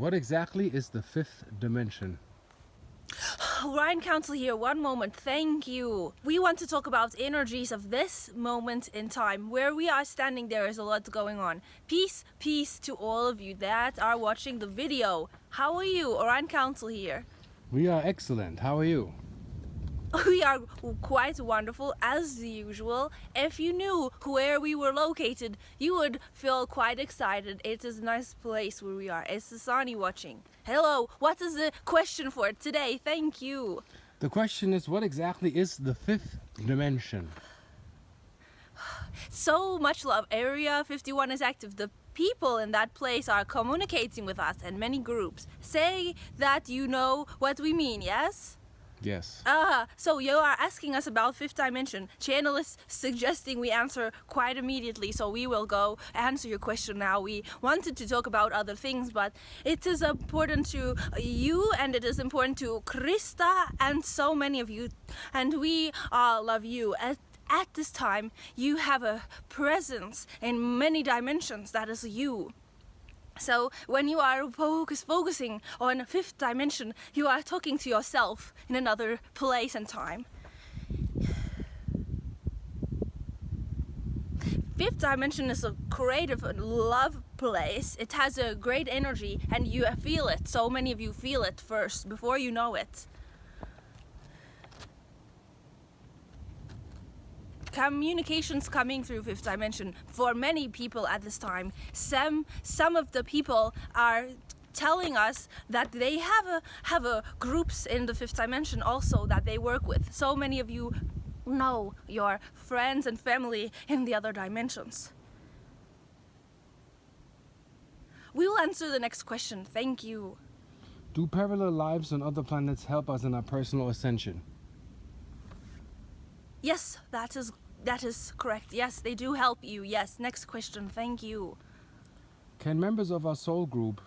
What exactly is the fifth dimension? Orion Council here, one moment, thank you. We want to talk about energies of this moment in time. Where we are standing, there is a lot going on. Peace to all of you that are watching the video. How are you? Orion Council here. We are excellent. How are you? We are quite wonderful as usual. If you knew where we were located, you would feel quite excited. It is a nice place where we are. It's the Sunny watching. Hello, what is the question for today? Thank you. The question is, what exactly is the fifth dimension? So much love. Area 51 is active. The people in that place are communicating with us and many groups. Say that you know what we mean, yes? Yes. So you are asking us about fifth dimension. Channel is suggesting we answer quite immediately, so we will go answer your question now. We wanted to talk about other things, but it is important to you and it is important to Krista and so many of you, and we love you. At this time, you have a presence in many dimensions. That is you. So when you are focusing on fifth dimension, you are talking to yourself in another place and time. Fifth dimension is a creative love place. It has a great energy and you feel it. So many of you feel it first before you know it. Communications coming through fifth dimension for many people at this time. Some of the people are telling us that they have groups in the fifth dimension also that they work with. So many of you know your friends and family in the other dimensions. We will answer the next question. Thank you. Do parallel lives on other planets help us in our personal ascension? Yes, that is correct. Yes, they do help you. Yes, next question. Thank you. Can members of our soul group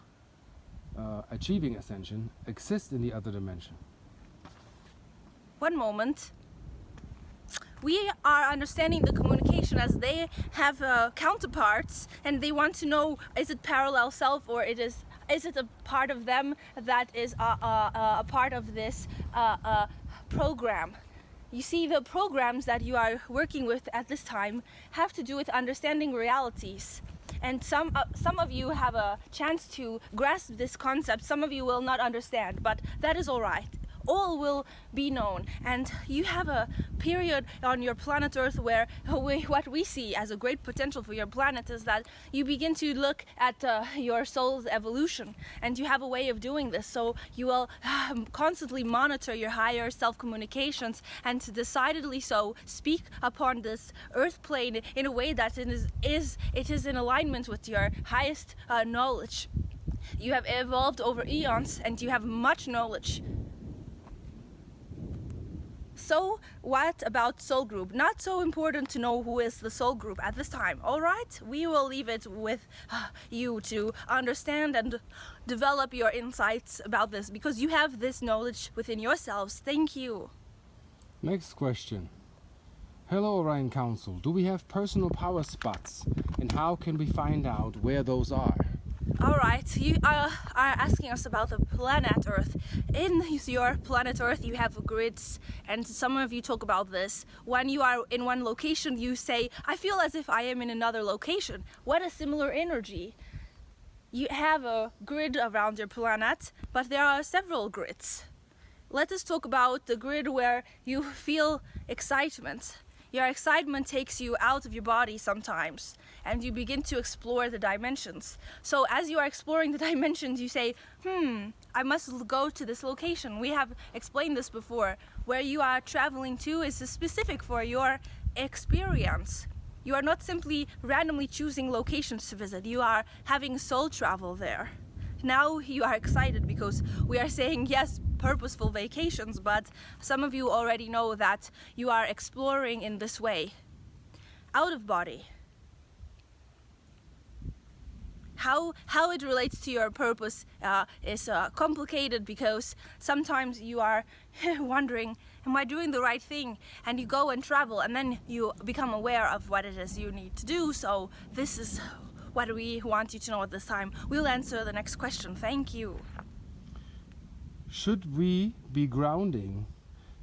achieving ascension exist in the other dimension? One moment. We are understanding the communication as they have counterparts and they want to know, is it parallel self or is it a part of them that is a part of this program? You see, the programs that you are working with at this time have to do with understanding realities. And some of you have a chance to grasp this concept. Some of you will not understand, but that is all right. All will be known. And you have a period on your planet Earth where what we see as a great potential for your planet is that you begin to look at your soul's evolution. And you have a way of doing this. So you will constantly monitor your higher self-communications and decidedly so speak upon this Earth plane in a way that it is in alignment with your highest knowledge. You have evolved over eons and you have much knowledge. So what about soul group? Not so important to know who is the soul group at this time, all right? We will leave it with you to understand and develop your insights about this because you have this knowledge within yourselves. Thank you. Next question. Hello Orion Council. Do we have personal power spots and how can we find out where those are? Alright, you are asking us about the planet Earth. In your planet Earth you have grids and some of you talk about this. When you are in one location you say, I feel as if I am in another location. What a similar energy. You have a grid around your planet, but there are several grids. Let us talk about the grid where you feel excitement. Your excitement takes you out of your body sometimes and you begin to explore the dimensions. So as you are exploring the dimensions you say, I must go to this location. We have explained this before. Where you are traveling to is specific for your experience. You are not simply randomly choosing locations to visit. You are having soul travel there. Now you are excited because we are saying yes, purposeful vacations, but some of you already know that you are exploring in this way. Out of body. How it relates to your purpose is complicated because sometimes you are wondering, am I doing the right thing? And you go and travel and then you become aware of what it is you need to do. So this is what we want you to know at this time. We'll answer the next question. Thank you. Should we be grounding?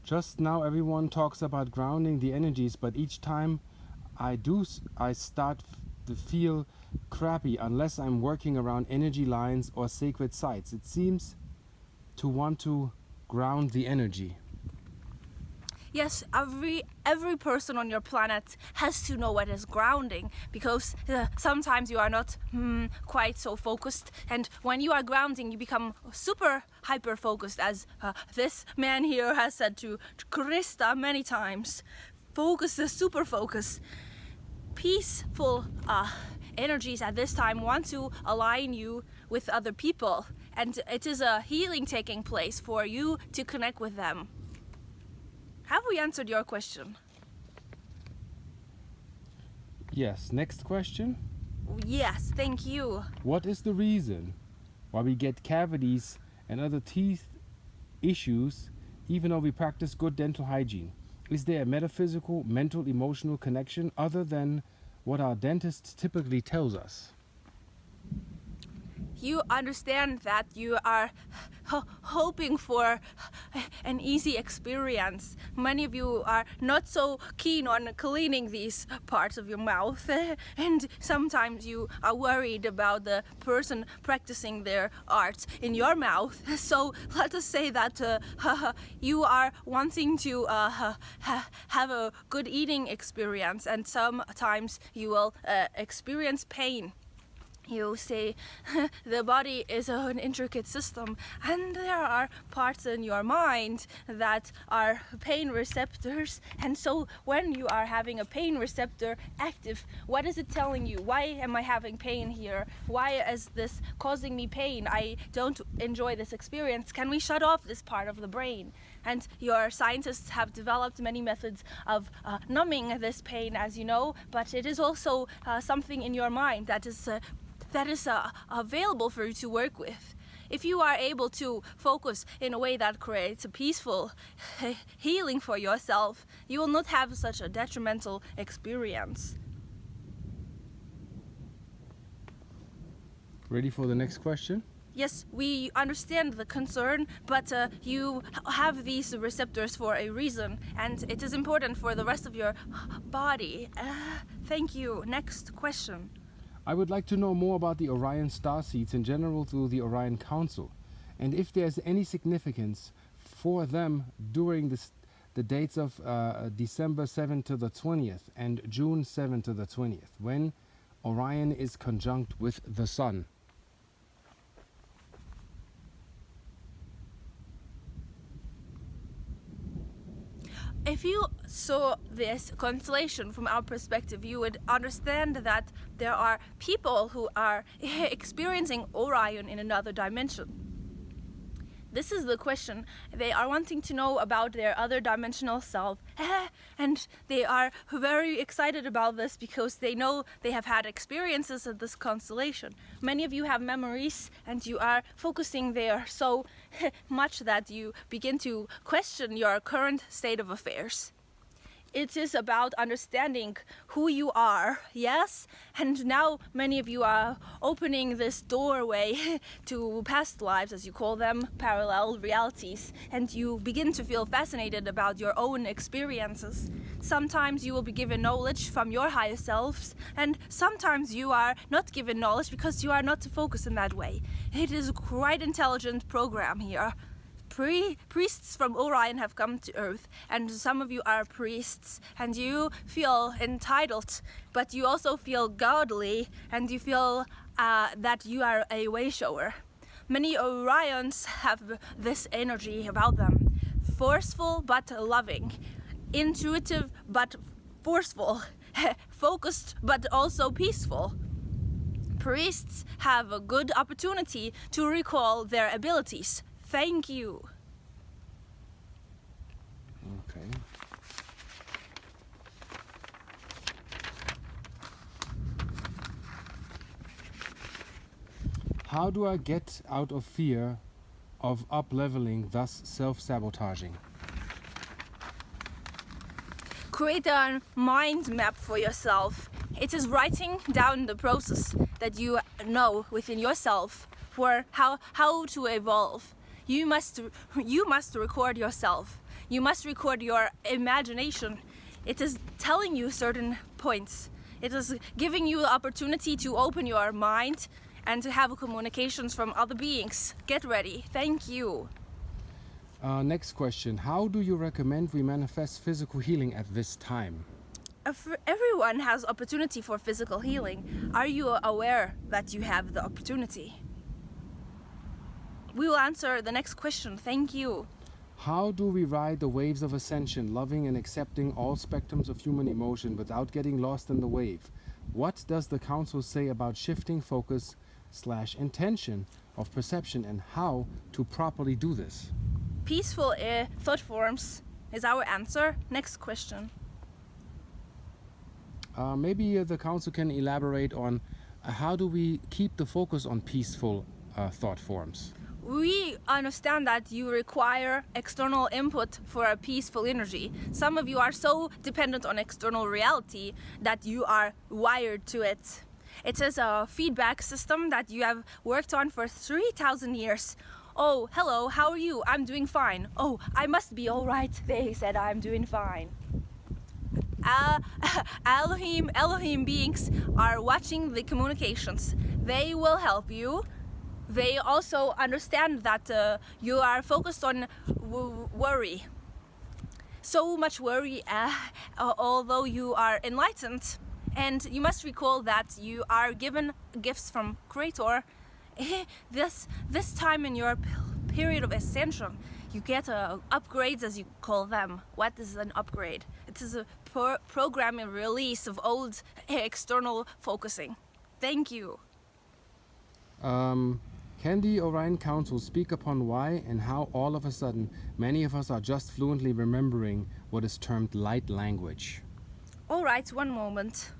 Just now everyone talks about grounding the energies, but each time I start to feel crappy unless I'm working around energy lines or sacred sites. It seems to want to ground the energy. Yes, every person on your planet has to know what is grounding, because sometimes you are not quite so focused, and when you are grounding you become super hyper focused, as this man here has said to Krista many times. Focus is super focus. Peaceful energies at this time want to align you with other people, and it is a healing taking place for you to connect with them. Have we answered your question? Yes, next question. Yes, thank you. What is the reason why we get cavities and other teeth issues even though we practice good dental hygiene? Is there a metaphysical, mental, emotional connection other than what our dentist typically tells us? You understand that you are hoping for an easy experience. Many of you are not so keen on cleaning these parts of your mouth, and sometimes you are worried about the person practicing their art in your mouth. So let us say that you are wanting to have a good eating experience, and sometimes you will experience pain. You say the body is an intricate system, and there are parts in your mind that are pain receptors, and so when you are having a pain receptor active, what is it telling you? Why am I having pain here? Why is this causing me pain? I don't enjoy this experience. Can we shut off this part of the brain? And your scientists have developed many methods of numbing this pain, as you know, but it is also something in your mind that is available for you to work with. If you are able to focus in a way that creates a peaceful healing for yourself, you will not have such a detrimental experience. Ready for the next question? Yes, we understand the concern, but you have these receptors for a reason, and it is important for the rest of your body. Thank you. Next question. I would like to know more about the Orion starseeds in general through the Orion Council, and if there's any significance for them during the dates of December 7th to the 20th and June 7th to the 20th, when Orion is conjunct with the Sun. If you saw this constellation from our perspective, you would understand that there are people who are experiencing Orion in another dimension. This is the question. They are wanting to know about their other dimensional self, and they are very excited about this because they know they have had experiences at this constellation. Many of you have memories, and you are focusing there so much that you begin to question your current state of affairs. It is about understanding who you are, yes? And now many of you are opening this doorway to past lives, as you call them, parallel realities, and you begin to feel fascinated about your own experiences. Sometimes you will be given knowledge from your higher selves, and sometimes you are not given knowledge because you are not focused in that way. It is a quite intelligent program here. Priests from Orion have come to Earth, and some of you are priests, and you feel entitled, but you also feel godly, and you feel that you are a way shower. Many Orions have this energy about them. Forceful but loving, intuitive but forceful, focused but also peaceful. Priests have a good opportunity to recall their abilities. Thank you. Okay. How do I get out of fear of up-leveling, thus self-sabotaging? Create a mind map for yourself It is writing down the process that you know within yourself for how to evolve. You must record yourself. You must record your imagination. It is telling you certain points. It is giving you the opportunity to open your mind and to have communications from other beings. Get ready. Thank you. Next question. How do you recommend we manifest physical healing at this time? Everyone has opportunity for physical healing. Are you aware that you have the opportunity? We will answer the next question. Thank you. How do we ride the waves of ascension, loving and accepting all spectrums of human emotion without getting lost in the wave? What does the council say about shifting focus / intention of perception and how to properly do this? Peaceful thought forms is our answer. Next question. Maybe the council can elaborate on how do we keep the focus on peaceful thought forms? We understand that you require external input for a peaceful energy. Some of you are so dependent on external reality that you are wired to it. It is a feedback system that you have worked on for 3,000 years. Oh, hello, how are you? I'm doing fine. Oh, I must be all right. They said I'm doing fine. Elohim beings are watching the communications. They will help you. They also understand that you are focused on worry. So much worry, although you are enlightened. And you must recall that you are given gifts from Creator. This time in your period of ascension, you get upgrades, as you call them. What is an upgrade? It is a program and release of old external focusing. Thank you. Can the Orion Council speak upon why and how all of a sudden many of us are just fluently remembering what is termed light language? All right, one moment.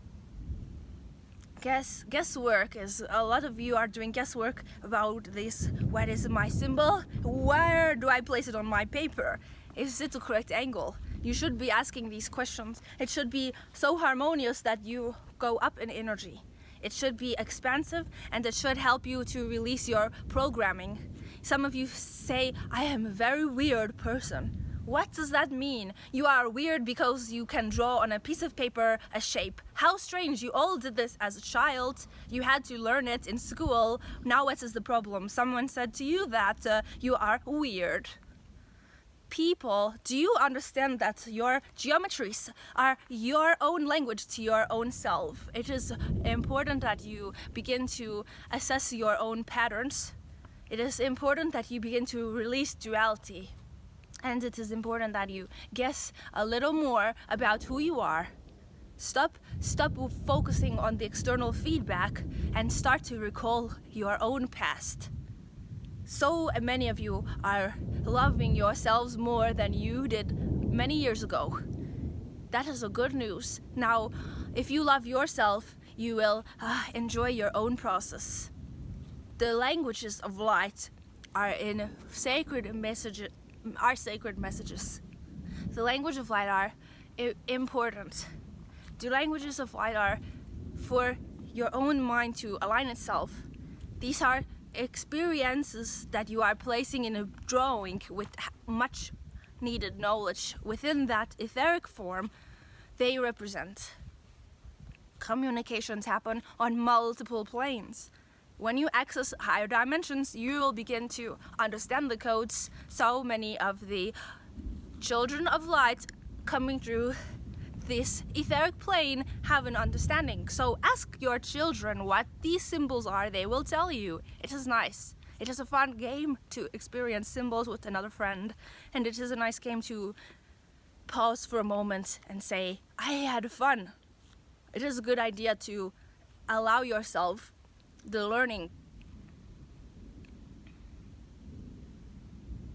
Guesswork is a lot of you are doing guesswork about this. What is my symbol? Where do I place it on my paper? Is it the correct angle? You should be asking these questions. It should be so harmonious that you go up in energy. It should be expansive and it should help you to release your programming. Some of you say, I am a very weird person. What does that mean? You are weird because you can draw on a piece of paper a shape. How strange, you all did this as a child. You had to learn it in school. Now what is the problem? Someone said to you that you are weird. People, do you understand that your geometries are your own language to your own self? It is important that you begin to assess your own patterns. It is important that you begin to release duality. And it is important that you guess a little more about who you are. Stop focusing on the external feedback and start to recall your own past. So many of you are loving yourselves more than you did many years ago. That is a good news. Now, if you love yourself, you will enjoy your own process. The languages of light are in sacred messages. The language of light are important. The languages of light are for your own mind to align itself. These are experiences that you are placing in a drawing with much needed knowledge. Within that etheric form, they represent. Communications happen on multiple planes. When you access higher dimensions, you will begin to understand the codes. So many of the children of light coming through this etheric plane have an understanding. So ask your children what these symbols are. They will tell you. It is nice. It is a fun game to experience symbols with another friend. And it is a nice game to pause for a moment and say, I had fun. It is a good idea to allow yourself the learning.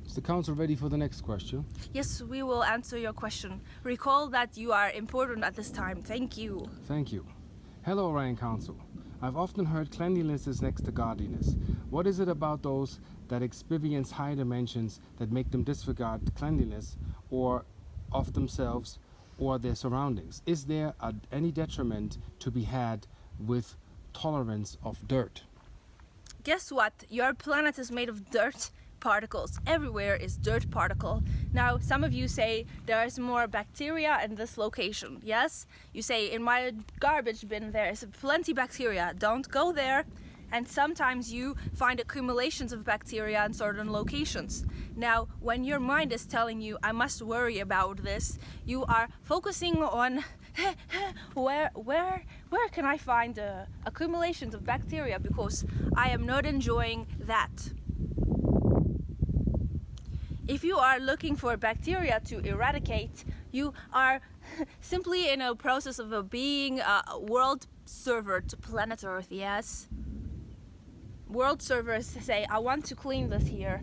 Is the council ready for the next question? Yes, we will answer your question. Recall that you are important at this time. Thank you. Thank you. Hello, Orion Council. I've often heard cleanliness is next to godliness. What is it about those that experience higher dimensions that make them disregard cleanliness or of themselves or their surroundings? Is there any detriment to be had with tolerance of dirt? Guess what? Your planet is made of dirt particles. Everywhere is dirt particle. Now, some of you say there is more bacteria in this location. Yes? You say, in my garbage bin there is plenty bacteria. Don't go there. And sometimes you find accumulations of bacteria in certain locations. Now, when your mind is telling you, I must worry about this, you are focusing on where can I find accumulations of bacteria, because I am not enjoying that. If you are looking for bacteria to eradicate, you are simply in a process of being a world server to planet Earth, yes? World servers say, I want to clean this here.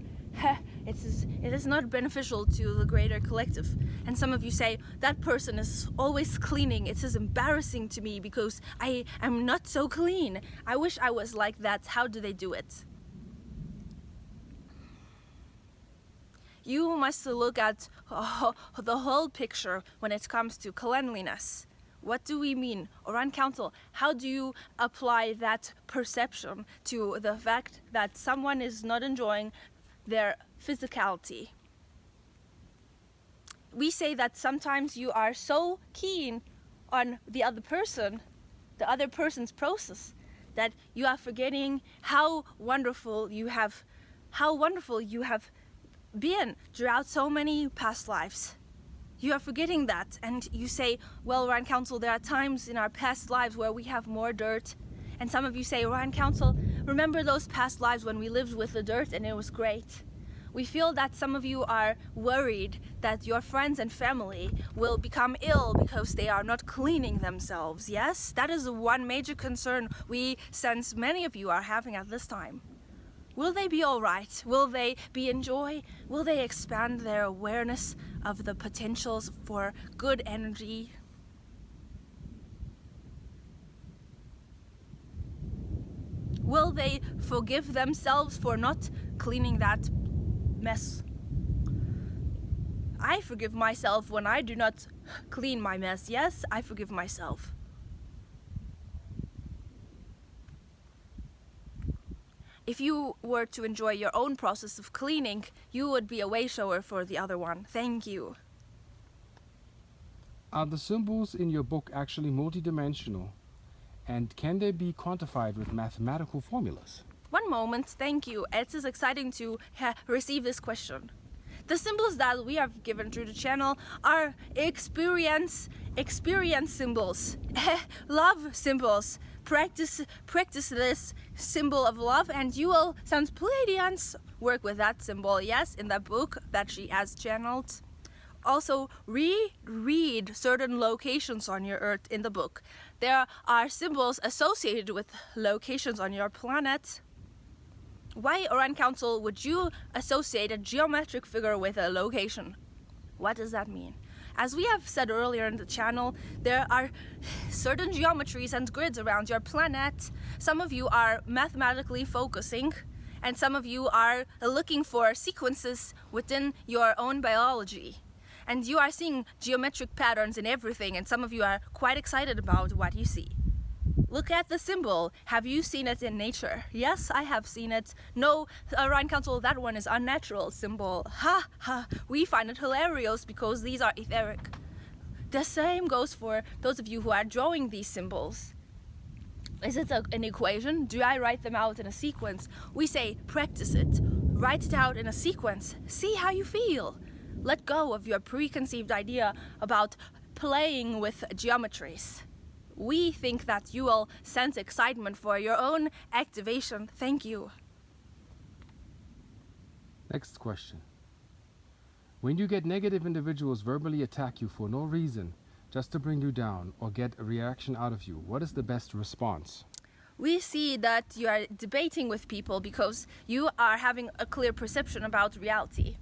It is not beneficial to the greater collective. And some of you say, that person is always cleaning. It is embarrassing to me because I am not so clean. I wish I was like that. How do they do it? You must look at the whole picture when it comes to cleanliness. What do we mean? Orion Council, how do you apply that perception to the fact that someone is not enjoying their physicality? We say that sometimes you are so keen on the other person's process, that you are forgetting how wonderful you have been throughout so many past lives. You are forgetting that, and you say, well, Orion Council, there are times in our past lives where we have more dirt. And some of you say, Orion Council, remember those past lives when we lived with the dirt and it was great. We feel that some of you are worried that your friends and family will become ill because they are not cleaning themselves. Yes, that is one major concern we sense many of you are having at this time. Will they be all right? Will they be in joy? Will they expand their awareness of the potentials for good energy? Will they forgive themselves for not cleaning that mess? I forgive myself when I do not clean my mess. Yes, I forgive myself. If you were to enjoy your own process of cleaning, you would be a way shower for the other one. Thank you. Are the symbols in your book actually multidimensional? And can they be quantified with mathematical formulas? One moment, thank you. It is exciting to receive this question. The symbols that we have given through the channel are experience symbols, love symbols. Practice this symbol of love and you will, some Pleiadians, work with that symbol, yes, in the book that she has channeled. Also, reread certain locations on your Earth in the book. There are symbols associated with locations on your planet. Why, Orion Council, would you associate a geometric figure with a location? What does that mean? As we have said earlier in the channel, there are certain geometries and grids around your planet. Some of you are mathematically focusing, and some of you are looking for sequences within your own biology. And you are seeing geometric patterns in everything, and some of you are quite excited about what you see. Look at the symbol. Have you seen it in nature? Yes, I have seen it. No, Orion Council, that one is unnatural symbol. Ha ha, we find it hilarious because these are etheric. The same goes for those of you who are drawing these symbols. Is it an equation? Do I write them out in a sequence? We say practice it. Write it out in a sequence. See how you feel. Let go of your preconceived idea about playing with geometries. We think that you will sense excitement for your own activation. Thank you. Next question. When you get negative individuals verbally attack you for no reason, just to bring you down or get a reaction out of you, what is the best response? We see that you are debating with people because you are having a clear perception about reality.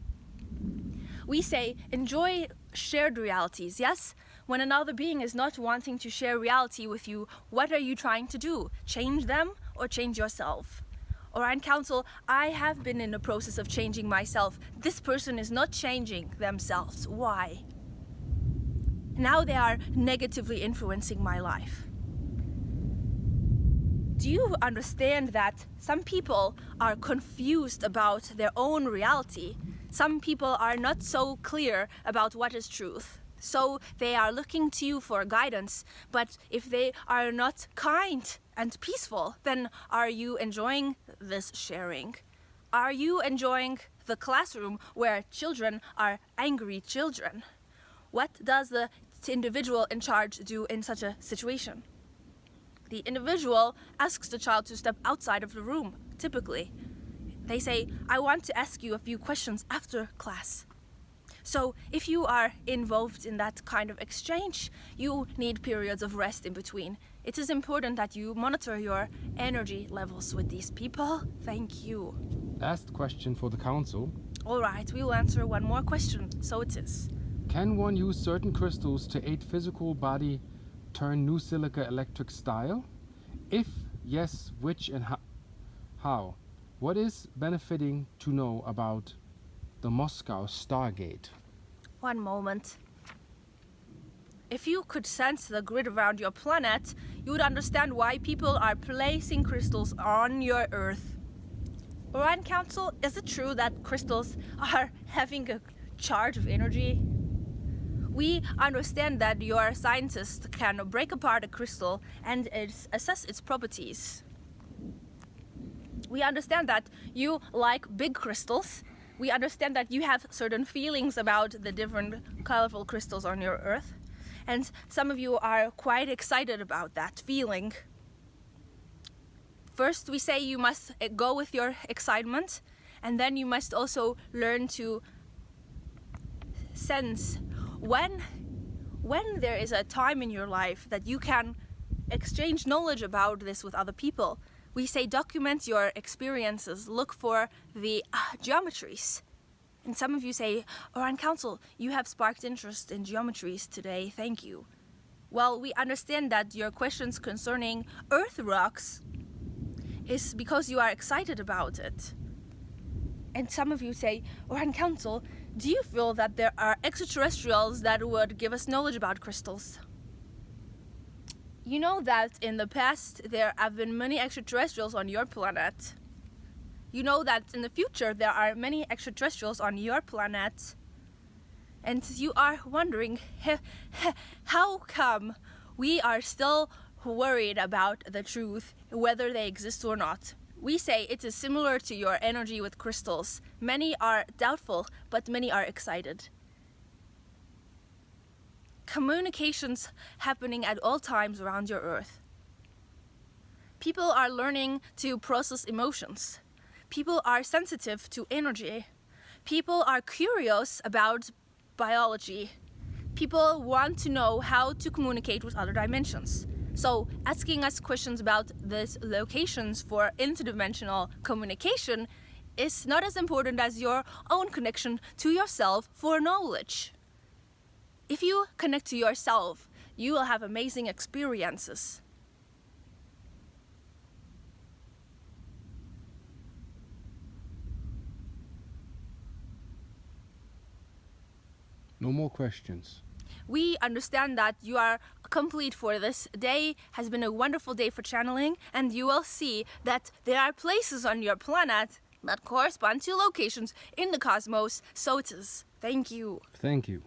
We say, enjoy shared realities, yes? When another being is not wanting to share reality with you, what are you trying to do? Change them or change yourself? Orion Council, I have been in the process of changing myself. This person is not changing themselves. Why? Now they are negatively influencing my life. Do you understand that some people are confused about their own reality? Some people are not so clear about what is truth. So they are looking to you for guidance. But if they are not kind and peaceful, then are you enjoying this sharing? Are you enjoying the classroom where children are angry children? What does the individual in charge do in such a situation? The individual asks the child to step outside of the room, typically. They say, I want to ask you a few questions after class. So if you are involved in that kind of exchange, you need periods of rest in between. It is important that you monitor your energy levels with these people. Thank you. Last question for the council. All right, we will answer one more question. So it is. Can one use certain crystals to aid physical body turn new silica electric style? If yes, which and how? What is benefiting to know about the Moscow Stargate? One moment. If you could sense the grid around your planet, you would understand why people are placing crystals on your Earth. Orion Council, is it true that crystals are having a charge of energy? We understand that your scientists can break apart a crystal and assess its properties. We understand that you like big crystals. We understand that you have certain feelings about the different colorful crystals on your Earth. And some of you are quite excited about that feeling. First, we say you must go with your excitement, and then you must also learn to sense when there is a time in your life that you can exchange knowledge about this with other people. We say document your experiences, look for the geometries. And some of you say, Orion Council, you have sparked interest in geometries today, thank you. Well, we understand that your questions concerning Earth rocks is because you are excited about it. And some of you say, Orion Council, do you feel that there are extraterrestrials that would give us knowledge about crystals? You know that in the past there have been many extraterrestrials on your planet. You know that in the future there are many extraterrestrials on your planet. And you are wondering, how come we are still worried about the truth, whether they exist or not? We say it is similar to your energy with crystals. Many are doubtful, but many are excited. Communications happening at all times around your Earth. People are learning to process emotions. People are sensitive to energy. People are curious about biology. People want to know how to communicate with other dimensions. So asking us questions about these locations for interdimensional communication is not as important as your own connection to yourself for knowledge. If you connect to yourself, you will have amazing experiences. No more questions. We understand that you are complete for this day. Has been a wonderful day for channeling, and you will see that there are places on your planet that correspond to locations in the cosmos. So it is. Thank you. Thank you.